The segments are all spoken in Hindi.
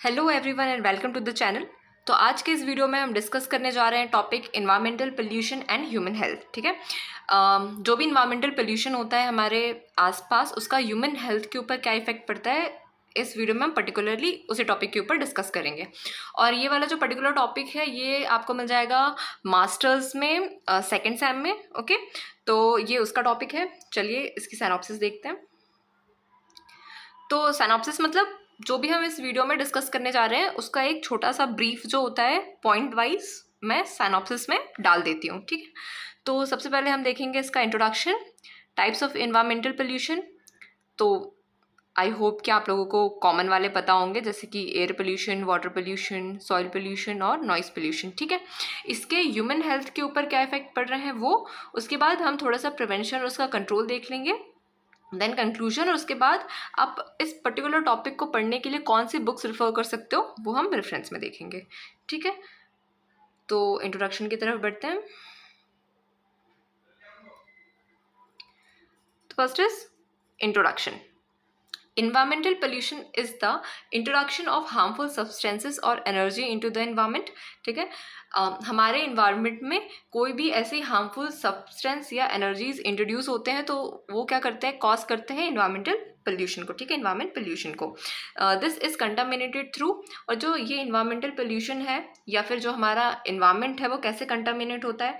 Hello everyone and welcome to the channel. तो आज के इस वीडियो में हम डिस्कस करने जा रहे हैं topic environmental pollution and human health. ठीक है, जो भी इन्वायरमेंटल पोल्यूशन होता है हमारे आसपास, उसका ह्यूमन हेल्थ के ऊपर क्या इफेक्ट पड़ता है, इस वीडियो में हम पर्टिकुलरली उसी टॉपिक के ऊपर डिस्कस करेंगे। और ये वाला जो पर्टिकुलर टॉपिक है ये आपको मिल जाएगा मास्टर्स में सेकेंड सेम में। ओके, तो ये उसका टॉपिक है। चलिए इसकी सिनॉप्सिस देखते हैं। तो सिनॉप्सिस मतलब जो भी हम इस वीडियो में डिस्कस करने जा रहे हैं उसका एक छोटा सा ब्रीफ जो होता है पॉइंट वाइज मैं सिनॉप्सिस में डाल देती हूँ। ठीक है, तो सबसे पहले हम देखेंगे इसका introduction, types of environmental pollution. तो आई होप कि आप लोगों को कॉमन वाले पता होंगे, जैसे कि air pollution, water pollution, soil pollution और नॉइस पोल्यूशन। ठीक है, इसके ह्यूमन हेल्थ के ऊपर क्या इफेक्ट पड़ रहे हैं वो, उसके बाद हम थोड़ा सा प्रिवेंशन और उसका कंट्रोल देख लेंगे, देन कंक्लूजन, और उसके बाद आप इस पर्टिकुलर टॉपिक को पढ़ने के लिए कौन सी बुक्स रेफर कर सकते हो वो हम रेफरेंस में देखेंगे। ठीक है, तो इंट्रोडक्शन की तरफ बढ़ते हैं। तो first is introduction. Environmental pollution is the introduction of harmful substances or energy into the environment। ठीक है, हमारे इन्वायरमेंट में कोई भी ऐसे हार्मफुल सब्सटेंस या एनर्जीज इंट्रोड्यूस होते हैं तो वो क्या करते हैं, कॉज करते हैं इन्वायरमेंटल पोल्यूशन को। ठीक है, इन्वायरमेंट पोल्यूशन को दिस इज कंटामिनेटेड थ्रू। और जो ये इन्वायरमेंटल पोल्यूशन है या फिर जो हमारा इन्वायरमेंट है वो कैसे कंटामिनेट होता है,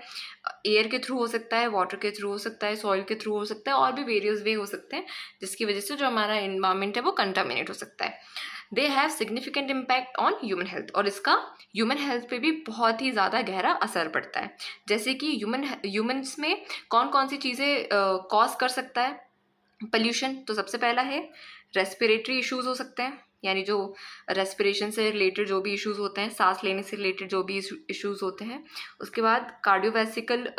एयर के थ्रू हो सकता है, वाटर के थ्रू हो सकता है, सॉइल के थ्रू हो सकता है, और भी वेरियस वे हो सकते हैं जिसकी वजह से जो हमारा इन्वायरमेंट है वो कंटामिनेट हो सकता है। They have significant impact on human health, और इसका ह्यूमन हेल्थ पे भी बहुत ही ज़्यादा गहरा असर पड़ता है। जैसे कि ह्यूमन्स में कौन कौन सी चीज़ें कॉज कर सकता है पोल्यूशन। तो सबसे पहला है रेस्पिरेटरी इश्यूज़ हो सकते हैं, यानी जो रेस्पिरेशन से रिलेटेड जो भी इश्यूज़ होते हैं, सांस लेने से रिलेटेड जो भी इश्यूज़ होते हैं। उसके बाद कार्डियोवैस्कुलर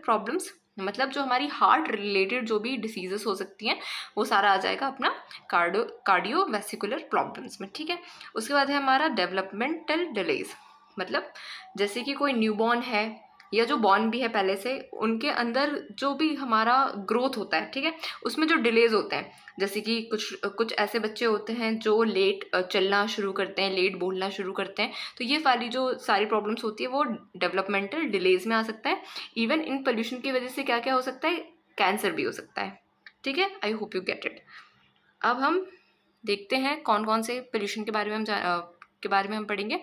प्रॉब्लम्स, मतलब जो हमारी हार्ट रिलेटेड जो भी डिसीजेस हो सकती हैं वो सारा आ जाएगा अपना कार्डियोवैस्कुलर प्रॉब्लम्स में। ठीक है, उसके बाद है हमारा डेवलपमेंटल डिलेज, मतलब जैसे कि कोई न्यूबॉर्न है या जो बॉर्न भी है पहले से, उनके अंदर जो भी हमारा ग्रोथ होता है, ठीक है, उसमें जो डिलेज होते हैं, जैसे कि कुछ ऐसे बच्चे होते हैं जो लेट चलना शुरू करते हैं, लेट बोलना शुरू करते हैं, तो ये वाली जो सारी प्रॉब्लम्स होती है वो डेवलपमेंटल डिलेज में आ सकता है। इवन इन पोल्यूशन की वजह से क्या क्या हो सकता है, कैंसर भी हो सकता है। ठीक है, I hope you get it. अब हम देखते हैं कौन कौन से पोल्यूशन के बारे में हम पढ़ेंगे।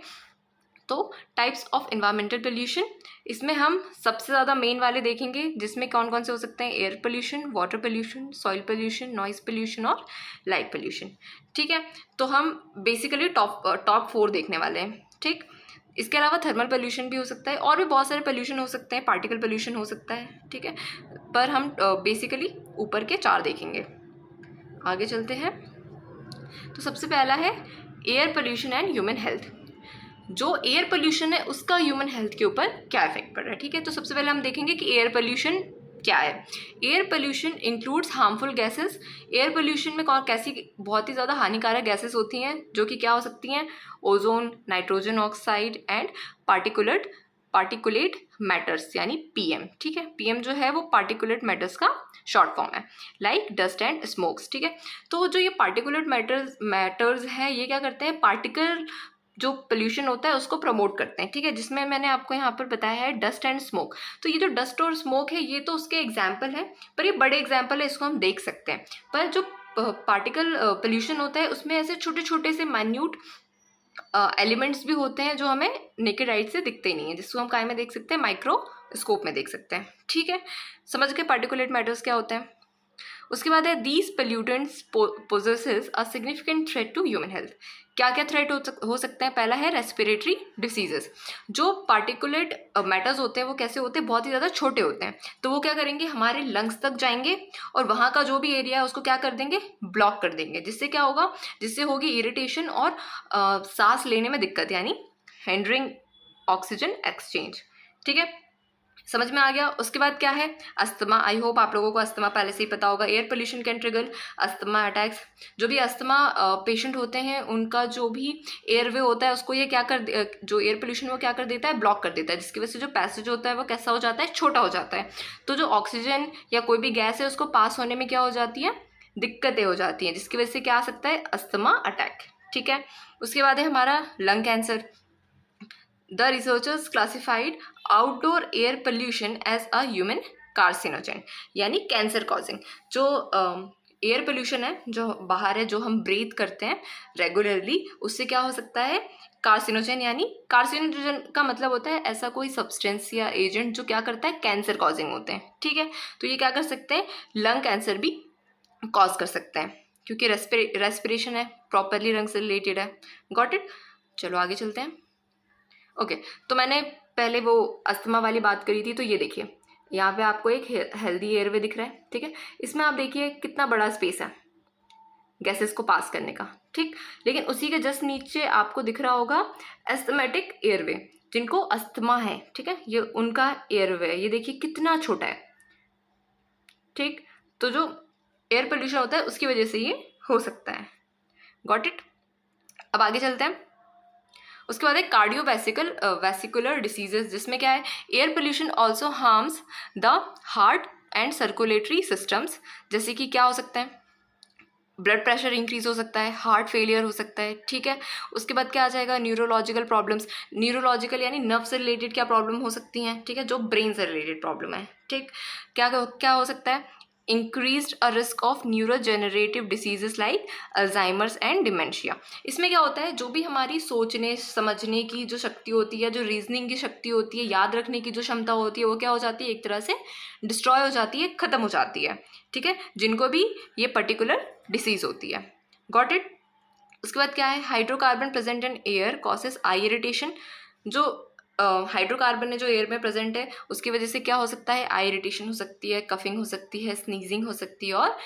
तो टाइप्स ऑफ इन्वायरमेंटल पोल्यूशन, इसमें हम सबसे ज़्यादा मेन वाले देखेंगे जिसमें कौन कौन से हो सकते हैं, air pollution, water pollution, soil pollution, noise pollution और लाइट पोल्यूशन। ठीक है, तो हम बेसिकली टॉप 4 देखने वाले हैं। ठीक, इसके अलावा थर्मल पोल्यूशन भी हो सकता है और भी बहुत सारे पोल्यूशन हो सकते हैं, पार्टिकल पोल्यूशन हो सकता है। ठीक है, पर हम बेसिकली ऊपर के 4 देखेंगे। आगे चलते हैं। तो सबसे पहला है air pollution and human health. जो एयर पोल्यूशन है उसका ह्यूमन हेल्थ के ऊपर क्या इफेक्ट पड़ रहा है। ठीक है, तो सबसे पहले हम देखेंगे कि एयर पोल्यूशन क्या है। Air pollution includes harmful gases. Air pollution में कौन कैसी बहुत ही ज़्यादा हानिकारक गैसेस होती हैं जो कि क्या हो सकती हैं, ozone, nitrogen oxide and particulate matters यानी पीएम। ठीक है, पीएम जो है वो पार्टिकुलेट मैटर्स का शॉर्ट फॉर्म है, लाइक डस्ट एंड स्मोक्स। ठीक है, तो जो ये पार्टिकुलेट मैटर्स हैं ये क्या करते हैं, पार्टिकल जो पोल्यूशन होता है उसको प्रमोट करते हैं। ठीक है, जिसमें मैंने आपको यहाँ पर बताया है डस्ट एंड स्मोक। तो ये जो डस्ट और स्मोक है ये तो उसके एग्जाम्पल हैं, पर ये बड़े एग्जाम्पल है, इसको हम देख सकते हैं। पर जो पार्टिकल पोल्यूशन होता है उसमें ऐसे छोटे छोटे से माइन्यूट एलिमेंट्स भी होते हैं जो हमें नेकेड आइज से दिखते ही नहीं है, जिसको हम काय में देख सकते हैं, माइक्रोस्कोप में देख सकते हैं। ठीक है, समझ के पार्टिकुलेट मैटर्स क्या होते हैं। उसके बाद है these pollutants possesses a significant threat to human health. क्या क्या थ्रेट हो सकते हैं, पहला है रेस्पिरेटरी डिसीजेस। जो पार्टिकुलेट मैटर्स होते हैं वो कैसे होते हैं, बहुत ही ज़्यादा छोटे होते हैं, तो वो क्या करेंगे, हमारे लंग्स तक जाएंगे और वहाँ का जो भी एरिया है उसको क्या कर देंगे, ब्लॉक कर देंगे, जिससे क्या होगा, जिससे होगी इरिटेशन और सांस लेने में दिक्कत, यानी हिंडरिंग ऑक्सीजन एक्सचेंज। ठीक है, समझ में आ गया। उसके बाद क्या है, अस्थमा। आई होप आप लोगों को अस्थमा पहले से ही पता होगा। Air pollution can trigger asthma attacks. जो भी अस्थमा पेशेंट होते हैं उनका जो भी एयरवे होता है उसको ये जो एयर पोल्यूशन वो क्या कर देता है, ब्लॉक कर देता है, जिसकी वजह से जो पैसेज होता है वो कैसा हो जाता है, छोटा हो जाता है। तो जो ऑक्सीजन या कोई भी गैस है उसको पास होने में क्या हो जाती है, दिक्कतें हो जाती हैं, जिसकी वजह से क्या आ सकता है, अस्थमा अटैक। ठीक है, उसके बाद है हमारा lung cancer. The researchers classified outdoor air pollution as a human carcinogen, यानी कैंसर कॉजिंग। जो एयर पोल्यूशन है, जो बाहर है, जो हम ब्रीथ करते हैं रेगुलरली, उससे क्या हो सकता है, कार्सिनोजेन। यानी कार्सिनोजेन का मतलब होता है ऐसा कोई सब्सटेंस या एजेंट जो क्या करता है, कैंसर कॉजिंग होते हैं। ठीक है, तो ये क्या कर सकते हैं, लंग कैंसर भी कॉज कर सकते हैं, क्योंकि रेस्पिरेशन है, प्रॉपरली लंग से रिलेटेड है। Got it. चलो आगे चलते हैं। ओके, तो मैंने पहले वो अस्थमा वाली बात करी थी, तो ये देखिए यहाँ पे आपको एक हेल्दी एयरवे दिख रहा है। ठीक है, इसमें आप देखिए कितना बड़ा स्पेस है गैसेस को पास करने का। ठीक, लेकिन उसी के जस्ट नीचे आपको दिख रहा होगा एस्थमेटिक एयरवे, जिनको अस्थमा है। ठीक है, ये उनका एयरवे है, ये देखिए कितना छोटा है। ठीक, तो जो एयर पोल्यूशन होता है उसकी वजह से ये हो सकता है। Got it. अब आगे चलते हैं। उसके बाद है वेसिकुलर डिसीजेस, जिसमें क्या है, air pollution also harms the heart and circulatory systems. जैसे कि क्या हो सकता है, ब्लड प्रेशर इंक्रीज हो सकता है, हार्ट फेलियर हो सकता है। ठीक है, उसके बाद क्या आ जाएगा, न्यूरोलॉजिकल प्रॉब्लम्स। न्यूरोलॉजिकल यानी नर्व से रिलेटेड क्या प्रॉब्लम हो सकती हैं। ठीक है, जो ब्रेन से रिलेटेड प्रॉब्लम है। ठीक, क्या क्या हो सकता है, increased a risk of neurodegenerative diseases like Alzheimer's and dementia. इसमें क्या होता है, जो भी हमारी सोचने समझने की जो शक्ति होती है, जो रीजनिंग की शक्ति होती है, याद रखने की जो क्षमता होती है, वो क्या हो जाती है, एक तरह से डिस्ट्रॉय हो जाती है, ख़त्म हो जाती है। ठीक है, जिनको भी ये पर्टिकुलर डिसीज होती है। Got it. उसके बाद क्या है, hydrocarbon present in air causes I irritation. जो हाइड्रोकार्बन है जो एयर में प्रेजेंट है, उसकी वजह से क्या हो सकता है, आई इरिटेशन हो सकती है, कफिंग हो सकती है, स्नीजिंग हो सकती है, और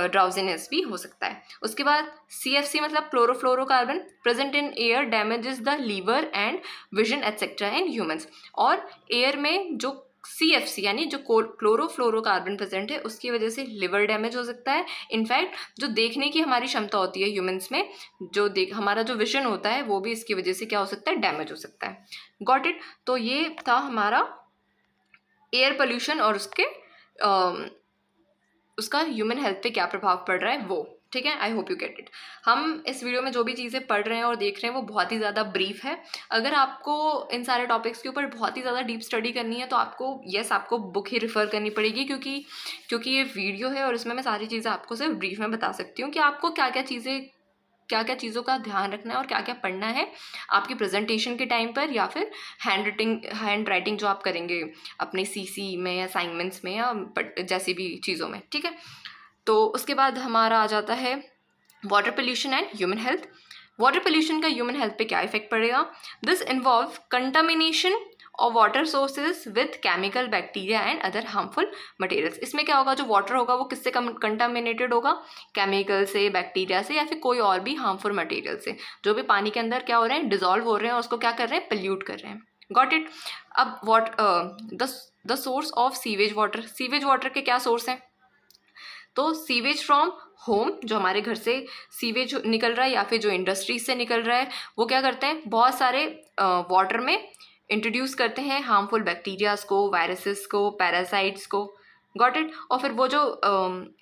ड्राउजीनेस भी हो सकता है। उसके बाद CFC मतलब chlorofluorocarbon present in air damages the liver and vision etcetera in humans. और एयर में जो CFC यानी जो क्लोरोफ्लोरोकार्बन प्रेजेंट है, उसकी वजह से लिवर डैमेज हो सकता है। इनफैक्ट जो देखने की हमारी क्षमता होती है ह्यूमंस में, जो हमारा जो विजन होता है, वो भी इसकी वजह से क्या हो सकता है, डैमेज हो सकता है। Got it. तो ये था हमारा एयर पोल्यूशन और उसका ह्यूमन हेल्थ पे क्या प्रभाव पड़ रहा है वो। ठीक है, I hope you get it. हम इस वीडियो में जो भी चीज़ें पढ़ रहे हैं और देख रहे हैं वो बहुत ही ज़्यादा ब्रीफ है। अगर आपको इन सारे टॉपिक्स के ऊपर बहुत ही ज़्यादा डीप स्टडी करनी है तो आपको बुक ही रेफ़र करनी पड़ेगी, क्योंकि ये वीडियो है और इसमें मैं सारी चीज़ें आपको सिर्फ ब्रीफ में बता सकती हूँ कि आपको क्या क्या चीज़ों का ध्यान रखना है और क्या क्या पढ़ना है आपकी प्रेजेंटेशन के टाइम पर, या फिर हैंड राइटिंग जो आप करेंगे अपने CC में या असाइनमेंट्स में या जैसी भी चीज़ों में। ठीक है, तो उसके बाद हमारा आ जाता है water pollution and human health. Water pollution का ह्यूमन हेल्थ पे क्या इफेक्ट पड़ेगा, दिस इन्वॉल्व कंटामिनेशन और water sources with chemical bacteria and other harmful materials. इसमें क्या होगा, जो वाटर होगा वो किससे कंटामिनेटेड होगा, केमिकल से, बैक्टीरिया से, या फिर कोई और भी हार्मफुल मटेरियल से, जो भी पानी के अंदर क्या हो रहे हैं, डिजॉल्व हो रहे हैं और उसको क्या कर रहे हैं, पोल्यूट कर रहे हैं। Got it. अब the source of sewage water के क्या सोर्स हैं, तो सीवेज फ्रॉम होम, जो हमारे घर से सीवेज निकल रहा है या फिर जो इंडस्ट्रीज से निकल रहा है, वो क्या करते हैं, बहुत सारे वाटर में इंट्रोड्यूस करते हैं हार्मफुल बैक्टीरियाज को, वायरसेस को, पैरासाइट्स को। Got it. और फिर वो जो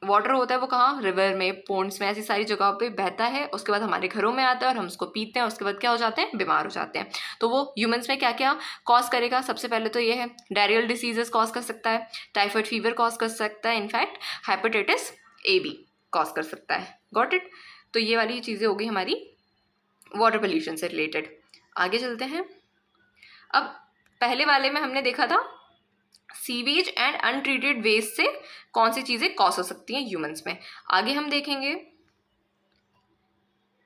वाटर होता है वो कहाँ, रिवर में, पोन्ड्स में, ऐसी सारी जगहों पे बहता है, उसके बाद हमारे घरों में आता है और हम उसको पीते हैं, उसके बाद क्या हो जाते हैं, बीमार हो जाते हैं। तो वो ह्यूमंस में क्या क्या कॉज करेगा, सबसे पहले तो ये है डायरियल डिसीजेस कॉज कर सकता है, टाइफाइड फीवर कॉज कर सकता है, इनफैक्ट हेपेटाइटिस A भी कॉज कर सकता है। Got it. तो ये वाली चीज़ें हो गई हमारी वाटर पोल्यूशन से रिलेटेड। आगे चलते हैं। अब पहले वाले में हमने देखा था सीवेज एंड अनट्रीटेड वेस्ट से कौन सी चीज़ें कॉज हो सकती हैं ह्यूमंस में। आगे हम देखेंगे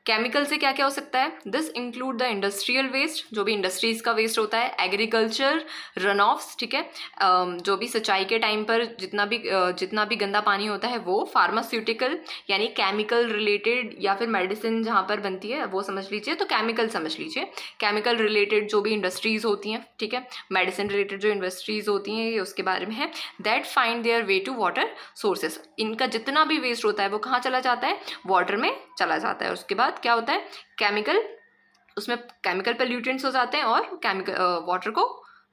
केमिकल से क्या क्या हो सकता है। This include the industrial waste, जो भी इंडस्ट्रीज का वेस्ट होता है, एग्रीकल्चर रन ऑफ्स, ठीक है, जो भी सिंचाई के टाइम पर जितना भी गंदा पानी होता है वो, फार्मास्यूटिकल यानी केमिकल रिलेटेड या फिर मेडिसिन जहाँ पर बनती है वो समझ लीजिए, तो केमिकल समझ लीजिए, केमिकल रिलेटेड जो भी इंडस्ट्रीज होती हैं, ठीक है, मेडिसिन रिलेटेड जो इंडस्ट्रीज होती हैं ये उसके बारे में है। That find their way to water sources, इनका जितना भी वेस्ट होता है वो कहाँ चला जाता है, वाटर में चला जाता है। उसके बाद क्या होता है, केमिकल, उसमें केमिकल पोल्यूटेंट्स हो जाते हैं और केमिकल वाटर को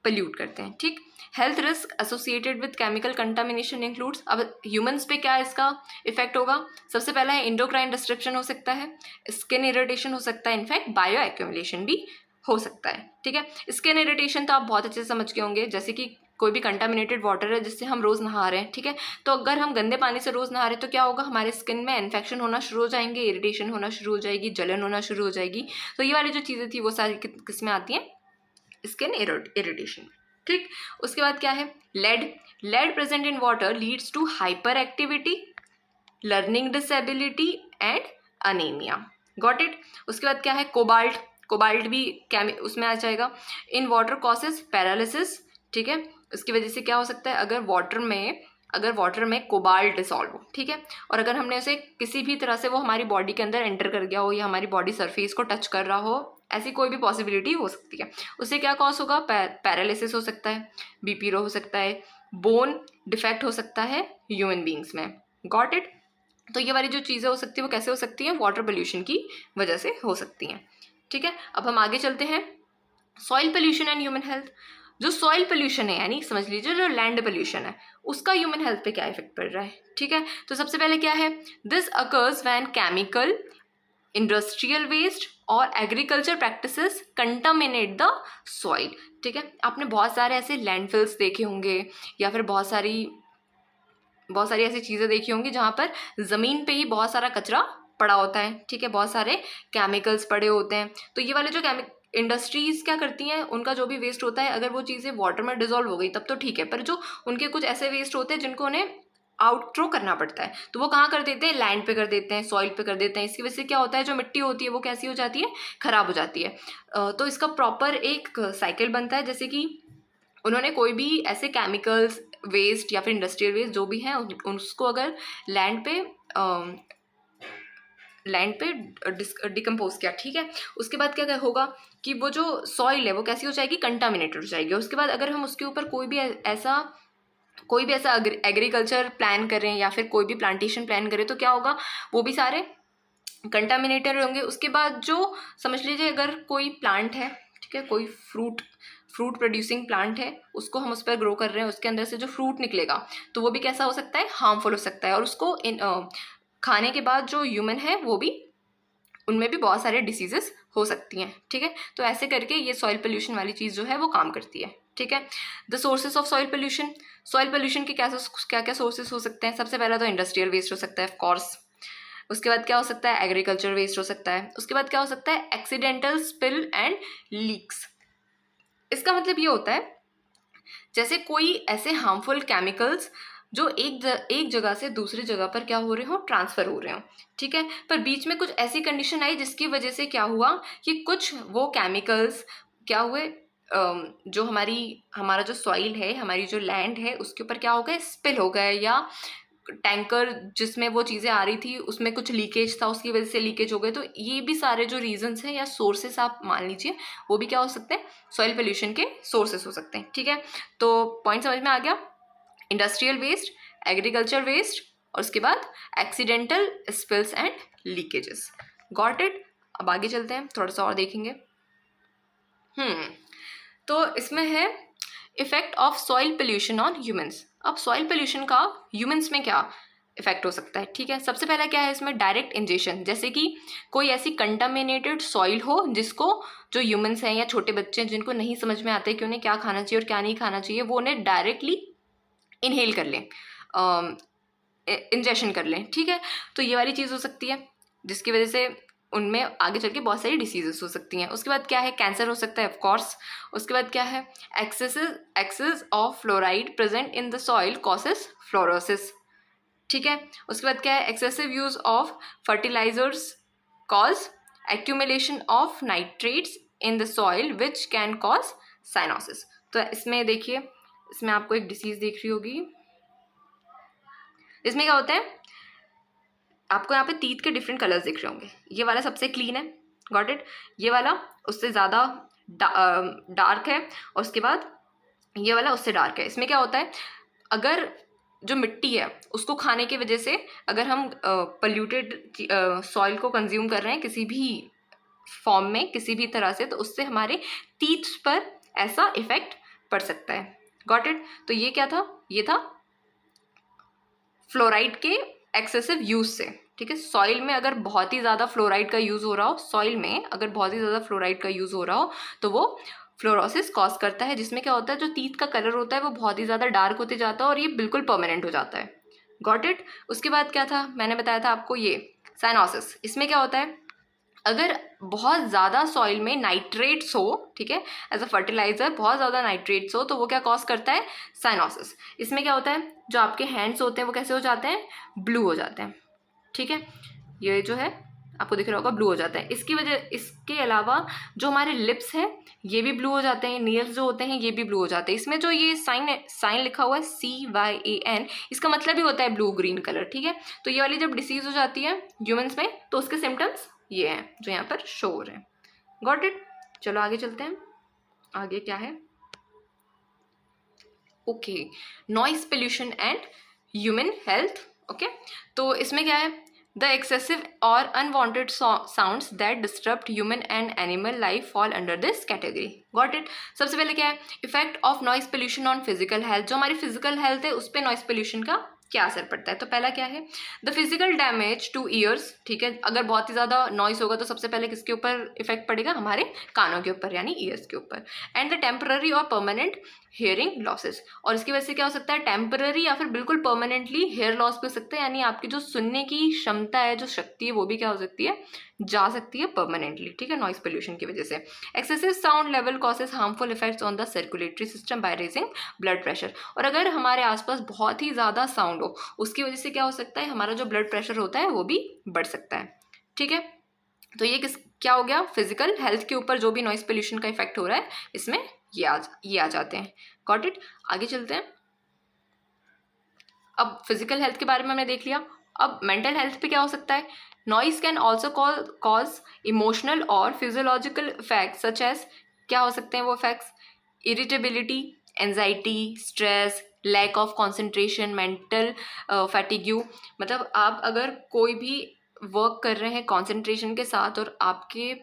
पल्यूट करते हैं, ठीक। Health risk associated with chemical contamination includes, अब ह्यूमंस पे क्या इसका इफेक्ट होगा? सबसे पहला है इंडोक्राइन डिस्ट्रप्शन हो सकता है, स्किन इरिटेशन हो सकता है, इनफैक्ट बायो एक्यूमुलेशन भी हो सकता है, ठीक है। स्किन इरिटेशन तो आप बहुत अच्छे से समझ के होंगे, जैसे कि कोई भी कंटामिनेटेड वाटर है जिससे हम रोज़ नहा रहे हैं, ठीक है, तो अगर हम गंदे पानी से रोज़ नहा रहे हैं तो क्या होगा, हमारे स्किन में इन्फेक्शन होना शुरू हो जाएंगे, इरिटेशन होना शुरू हो जाएगी, जलन होना शुरू हो जाएगी। तो ये वाली जो चीज़ें थी वो सारी किस में आती हैं? स्किन इरिटेशन, ठीक। उसके बाद क्या है? Lead present in water leads to hyperactivity, learning disability and anaemia, got it. उसके बाद क्या है? कोबाल्ट भी उसमें आ जाएगा। इन वाटर कॉसेस पैरालिसिस, ठीक है। उसकी वजह से क्या हो सकता है? अगर वाटर में कोबाल्ट डिसॉल्व हो, ठीक है, और अगर हमने उसे किसी भी तरह से वो हमारी बॉडी के अंदर एंटर कर गया हो या हमारी बॉडी सरफेस को टच कर रहा हो, ऐसी कोई भी पॉसिबिलिटी हो सकती है। उससे क्या कॉज होगा? पैरालिसिस हो सकता है, बीपी लो हो सकता है, बोन डिफेक्ट हो सकता है ह्यूमन बींग्स में, गॉट इट। तो ये वाली जो चीज़ें हो सकती है वो कैसे हो सकती हैं? वाटर पोल्यूशन की वजह से हो सकती हैं, ठीक है। अब हम आगे चलते हैं। Soil pollution and human health. जो सॉइल पोल्यूशन है, यानी समझ लीजिए जो लैंड पोल्यूशन है, उसका ह्यूमन हेल्थ पे क्या इफेक्ट पड़ रहा है, ठीक है। तो सबसे पहले क्या है? This occurs when chemical, industrial waste और agriculture practices contaminate the soil, ठीक है। आपने बहुत सारे ऐसे लैंडफिल्स देखे होंगे या फिर बहुत सारी ऐसी चीज़ें देखी होंगी जहाँ पर ज़मीन पे ही बहुत सारा कचरा पड़ा होता है, ठीक है, बहुत सारे केमिकल्स पड़े होते हैं। तो ये वाले जो इंडस्ट्रीज़ क्या करती हैं, उनका जो भी वेस्ट होता है, अगर वो चीज़ें वाटर में डिजोल्व हो गई तब तो ठीक है, पर जो उनके कुछ ऐसे वेस्ट होते हैं जिनको उन्हें आउटथ्रो करना पड़ता है, तो वो कहाँ कर देते हैं? लैंड पे कर देते हैं, सॉइल पे कर देते हैं। इसकी वजह से क्या होता है? जो मिट्टी होती है वो कैसी हो जाती है? खराब हो जाती है। तो इसका प्रॉपर एक साइकिल बनता है, जैसे कि उन्होंने कोई भी ऐसे केमिकल्स वेस्ट या फिर इंडस्ट्रियल वेस्ट जो भी हैं उसको अगर लैंड पे डिकम्पोज किया, ठीक है, उसके बाद क्या होगा कि वो जो सॉइल है वो कैसी हो जाएगी? कंटामिनेटेड हो जाएगी। उसके बाद अगर हम उसके ऊपर कोई भी ऐसा एग्रीकल्चर प्लान करें या फिर कोई भी प्लांटेशन प्लान करें तो क्या होगा? वो भी सारे कंटामिनेटेड होंगे। उसके बाद जो समझ लीजिए अगर कोई प्लांट है, ठीक है, कोई फ्रूट प्रोड्यूसिंग प्लांट है, उसको हम उस पर ग्रो कर रहे हैं, उसके अंदर से जो फ्रूट निकलेगा तो वो भी कैसा हो सकता है? हार्मफुल हो सकता है, और उसको खाने के बाद जो ह्यूमन है वो भी, उनमें भी बहुत सारे डिसीजेस हो सकती हैं, ठीक है। तो ऐसे करके ये सॉइल पोल्यूशन वाली चीज़ जो है वो काम करती है, ठीक है। The sources of soil pollution के क्या क्या सोर्सेज हो सकते हैं? सबसे पहला तो इंडस्ट्रियल वेस्ट हो सकता है, ऑफ कोर्स। उसके बाद क्या हो सकता है? एग्रीकल्चर वेस्ट हो सकता है। उसके बाद क्या हो सकता है? Accidental spill and leaks. इसका मतलब ये होता है जैसे कोई ऐसे हार्मफुल केमिकल्स जो एक जगह से दूसरी जगह पर क्या हो रहे हो? ट्रांसफ़र हो रहे हो, ठीक है, पर बीच में कुछ ऐसी कंडीशन आई जिसकी वजह से क्या हुआ कि कुछ वो केमिकल्स क्या हुए, जो हमारा जो सॉइल है, हमारी जो लैंड है, उसके ऊपर क्या हो गए? स्पिल हो गए, या टैंकर जिसमें वो चीज़ें आ रही थी उसमें कुछ लीकेज था, उसकी वजह से लीकेज हो गए। तो ये भी सारे जो रीजंस हैं या सोर्सेस आप मान लीजिए वो भी क्या हो सकते हैं? सॉइल पोल्यूशन के सोर्सेस हो सकते हैं, ठीक है। तो पॉइंट समझ में आ गया? इंडस्ट्रियल वेस्ट, एग्रीकल्चर वेस्ट, और उसके बाद accidental spills and leakages, got it. अब आगे चलते हैं, थोड़ा सा और देखेंगे। तो इसमें है effect of soil pollution on humans. अब सॉइल पोल्यूशन का ह्यूमंस में क्या इफेक्ट हो सकता है, ठीक है। सबसे पहला क्या है इसमें? डायरेक्ट इंजेक्शन, जैसे कि कोई ऐसी कंटामिनेटेड सॉइल हो जिसको जो ह्यूमंस हैं या छोटे बच्चे हैं जिनको नहीं समझ में आता है कि उन्हें क्या खाना चाहिए और क्या नहीं खाना चाहिए, वो उन्हें डायरेक्टली इनहेल कर लें, इंजेक्शन कर लें, ठीक है। तो ये वाली चीज़ हो सकती है जिसकी वजह से उनमें आगे चल के बहुत सारी डिसीजेस हो सकती हैं। उसके बाद क्या है? कैंसर हो सकता है, ऑफ कोर्स। उसके बाद क्या है? Excess of fluoride present in the soil causes fluorosis, ठीक है। उसके बाद क्या है? Excessive use of fertilisers cause accumulation of nitrates in the soil which can cause cyanosis. तो इसमें देखिए, इसमें आपको एक डिसीज दिख रही होगी। इसमें क्या होता है? आपको यहाँ पे टीथ के डिफरेंट कलर्स दिख रहे होंगे। ये वाला सबसे क्लीन है, गॉट इट। ये वाला उससे ज़्यादा डार्क है, और उसके बाद ये वाला उससे डार्क है। इसमें क्या होता है? अगर जो मिट्टी है उसको खाने की वजह से अगर हम पल्यूटेड सॉइल को कंज्यूम कर रहे हैं किसी भी फॉर्म में, किसी भी तरह से, तो उससे हमारे टीथ पर ऐसा इफेक्ट पड़ सकता है। Got it? तो ये क्या था? ये था फ्लोराइड के एक्सेसिव यूज से, ठीक है। सॉइल में अगर बहुत ही ज़्यादा फ्लोराइड का यूज़ हो रहा हो, सॉइल में अगर बहुत ही ज़्यादा फ्लोराइड का यूज़ हो रहा हो तो वो फ्लोरोसिस कॉज करता है, जिसमें क्या होता है, जो टीथ का कलर होता है वो बहुत ही ज़्यादा डार्क होते जाता है और ये बिल्कुल परमानेंट हो जाता है। Got it? उसके बाद क्या था, मैंने बताया था आपको ये साइनोसिस। इसमें क्या होता है, अगर बहुत ज़्यादा सॉइल में नाइट्रेट्स हो, ठीक है, एज अ फर्टिलाइजर बहुत ज़्यादा नाइट्रेट्स हो तो वो क्या कॉज करता है, साइनोसिस। इसमें क्या होता है, जो आपके हैंड्स होते हैं वो कैसे हो जाते हैं, ब्लू हो जाते हैं, ठीक है। ये जो है आपको दिख रहा होगा ब्लू हो जाता है। इसकी वजह, इसके अलावा जो हमारे लिप्स हैं ये भी ब्लू हो जाते हैं, नेल्स जो होते हैं ये भी ब्लू हो जाते हैं। इसमें जो ये साइन लिखा हुआ है CYAN, इसका मतलब ही होता है ब्लू ग्रीन कलर, ठीक है। तो ये वाली जब डिसीज हो जाती है ह्यूमंस में तो उसके सिम्टम्स ये हैं जो यहाँ पर शो हो रहे हैं। Got it? चलो आगे चलते हैं। आगे क्या है, okay, noise pollution and human health. Okay, तो इसमें क्या है, द एक्सेसिव और unwanted sounds that disturb human and animal life fall under this category. Got it? सबसे पहले क्या है, effect of noise pollution on physical health. जो हमारी फिजिकल हेल्थ है उस पर नॉइस पोल्यूशन का क्या असर पड़ता है। तो पहला क्या है, the physical damage two years, ठीक है। अगर बहुत ही ज़्यादा नॉइस होगा तो सबसे पहले किसके ऊपर इफेक्ट पड़ेगा, हमारे कानों के ऊपर यानी ईयर्स के ऊपर। एंड द टेम्पररी और परमानेंट हेयरिंग लॉसेस, और इसकी वजह से क्या हो सकता है, टेम्पररी या फिर बिल्कुल परमानेंटली हेयर लॉस भी हो सकता है, यानी आपकी जो सुनने की क्षमता है, जो शक्ति है, वो भी क्या हो सकती है, जा सकती है परमानेंटली, ठीक है, नॉइस पोल्यूशन की वजह से। Excessive sound level causes harmful effects on the circulatory system by raising blood pressure. और अगर हमारे आसपास बहुत ही ज़्यादा साउंड हो उसकी वजह से क्या हो सकता है, हमारा जो ब्लड प्रेशर होता है वो भी बढ़ सकता है, ठीक है। तो ये क्या हो गया, फिजिकल हेल्थ के ऊपर जो भी नॉइस पोल्यूशन का इफेक्ट हो रहा है इसमें ये आ जाते हैं। Got it? आगे चलते हैं। अब फिजिकल हेल्थ के बारे में हमने देख लिया, अब मेंटल हेल्थ पे क्या हो सकता है। Noise can also cause emotional और फिजियोलॉजिकल इफेक्ट्स सच एज, क्या हो सकते हैं वो effects, irritability, anxiety, stress, lack of concentration, mental fatigue. मतलब आप अगर कोई भी वर्क कर रहे हैं कॉन्सेंट्रेशन के साथ और आपके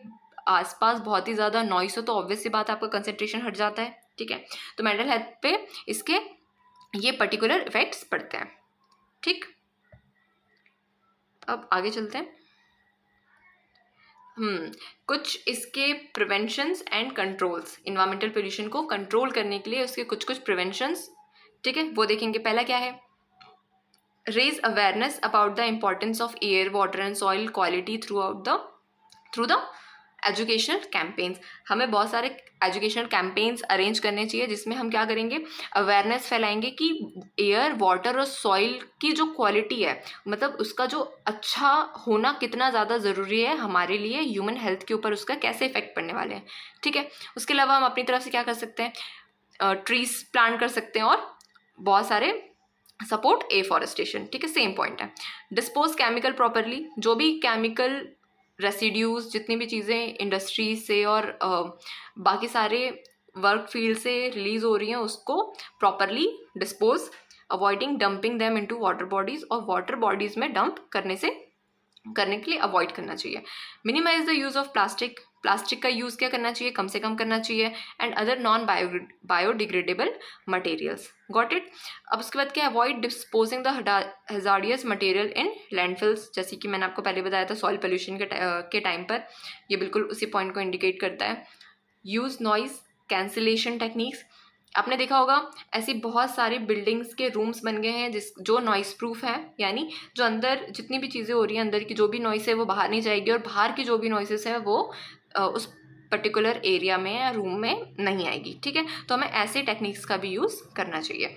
आसपास बहुत ही ज़्यादा नॉइस हो तो ऑब्वियस सी बात है आपका कंसंट्रेशन हट जाता है, ठीक है। तो मेंटल हेल्थ पे इसके ये पर्टिकुलर इफेक्ट्स पड़ते हैं, ठीक। अब आगे चलते हैं। कुछ इसके preventions and controls, environmental pollution को कंट्रोल करने के लिए उसके कुछ कुछ प्रिवेंशंस, ठीक है, वो देखेंगे। पहला क्या है, raise awareness about the importance of air, water and soil quality through the educational campaigns. हमें बहुत सारे एजुकेशनल कैंपेन्स अरेंज करने चाहिए जिसमें हम क्या करेंगे, अवेयरनेस फैलाएंगे कि एयर, वाटर और सॉइल की जो क्वालिटी है, मतलब उसका जो अच्छा होना कितना ज़्यादा ज़रूरी है हमारे लिए, ह्यूमन हेल्थ के ऊपर उसका कैसे इफेक्ट पड़ने वाले हैं, ठीक है। उसके अलावा हम अपनी तरफ से क्या कर सकते हैं, ट्रीज प्लांट कर सकते हैं और बहुत सारे सपोर्ट एफॉरेस्टेशन, ठीक है, सेम पॉइंट है। डिस्पोज केमिकल प्रॉपरली, जो भी केमिकल रेसिड्यूज, जितनी भी चीज़ें इंडस्ट्री से और बाकी सारे वर्क फील्ड से रिलीज हो रही हैं उसको properly dispose, avoiding dumping them into water bodies, और वाटर बॉडीज़ में डंप करने के लिए अवॉइड करना चाहिए। Minimise the use of plastic, plastic का यूज़ क्या करना चाहिए, कम से कम करना चाहिए। And other non biodegradable materials. Got it? अब उसके बाद क्या, avoid disposing the hazardous material in landfills, जैसे कि मैंने आपको पहले बताया था सॉइल पोल्यूशन के टाइम पर ये बिल्कुल उसी पॉइंट को इंडिकेट करता है। यूज़ नॉइज कैंसिलेशन टेक्निक्स, आपने देखा होगा ऐसी बहुत सारी बिल्डिंग्स के रूम्स बन गए हैं जो नॉइस प्रूफ है, यानी जो अंदर जितनी भी चीज़ें हो रही हैं, अंदर की जो भी नॉइस है वो बाहर नहीं जाएगी और बाहर की जो भी नॉइसेस है वो उस पर्टिकुलर एरिया में या रूम में नहीं आएगी, ठीक है। तो हमें ऐसे टेक्निक्स का भी यूज़ करना चाहिए।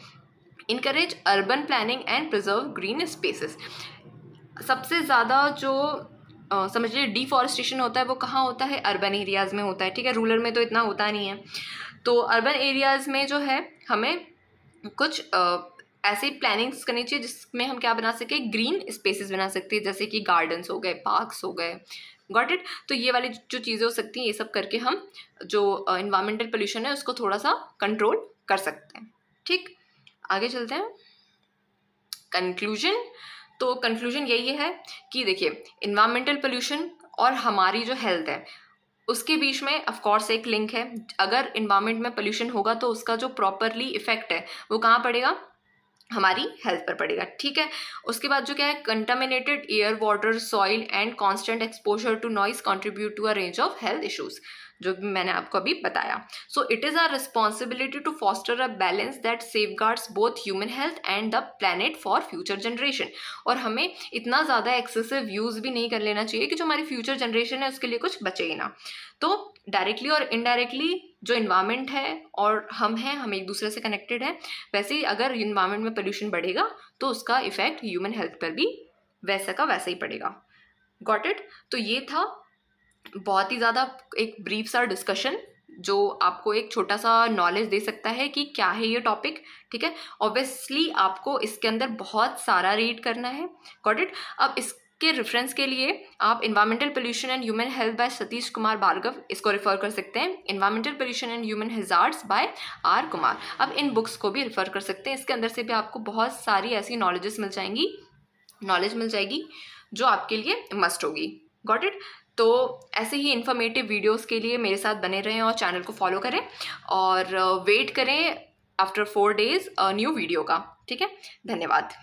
Encourage urban planning and preserve green spaces. सबसे ज़्यादा जो समझ लीजिए डिफॉरेस्टेशन होता है वो कहाँ होता है, अर्बन एरियाज़ में होता है, ठीक है। रूरल में तो इतना होता नहीं है। तो अर्बन एरियाज़ में जो है हमें कुछ ऐसी प्लानिंग्स करनी चाहिए जिसमें हम क्या बना सके, ग्रीन स्पेसेस बना सकते हैं, जैसे कि गार्डन्स हो गए, पार्क्स हो गए। Got it? तो ये वाली जो चीज़ें हो सकती हैं ये सब करके हम जो इन्वायरमेंटल पोल्यूशन है उसको थोड़ा सा कंट्रोल कर सकते हैं, ठीक। आगे चलते हैं। कंक्लूजन, तो कंक्लूजन यही है कि देखिए इन्वायरमेंटल पोल्यूशन और हमारी जो हेल्थ है उसके बीच में ऑफ कोर्स एक लिंक है। अगर इन्वायरमेंट में पोल्यूशन होगा तो उसका जो प्रॉपरली इफेक्ट है वो कहाँ पड़ेगा, हमारी हेल्थ पर पड़ेगा, ठीक है। उसके बाद जो क्या है, contaminated air, water, soil and constant exposure to noise contribute to a range of health issues, जो भी मैंने आपको अभी बताया। So it is our responsibility to foster a balance that safeguards both human health and the planet for future generation. और हमें इतना ज़्यादा एक्सेसिव यूज़ भी नहीं कर लेना चाहिए कि जो हमारी फ्यूचर जनरेशन है उसके लिए कुछ बचे ही ना। तो डायरेक्टली और इनडायरेक्टली जो इन्वायरमेंट है और हम हैं, हम एक दूसरे से कनेक्टेड हैं। वैसे ही अगर इन्वायरमेंट में पोल्यूशन बढ़ेगा तो उसका इफेक्ट ह्यूमन हेल्थ पर भी वैसा का वैसा ही पड़ेगा। Got it. तो ये था बहुत ही ज़्यादा एक ब्रीफ सा डिस्कशन जो आपको एक छोटा सा नॉलेज दे सकता है कि क्या है ये टॉपिक, ठीक है। ऑब्वियसली आपको इसके अंदर बहुत सारा रीड करना है। Got it. अब इसके रेफरेंस के लिए आप environmental pollution and human health by Satish Kumar Bhargava इसको रेफर कर सकते हैं। Environmental pollution and human hazards by R Kumar, अब इन बुक्स को भी रेफर कर सकते हैं। इसके अंदर से भी आपको बहुत सारी ऐसी नॉलेज मिल जाएगी जो आपके लिए मस्ट होगी। Got it. तो ऐसे ही इन्फॉर्मेटिव वीडियोस के लिए मेरे साथ बने रहें और चैनल को फॉलो करें और वेट करें आफ्टर 4 days न्यू वीडियो का, ठीक है। धन्यवाद।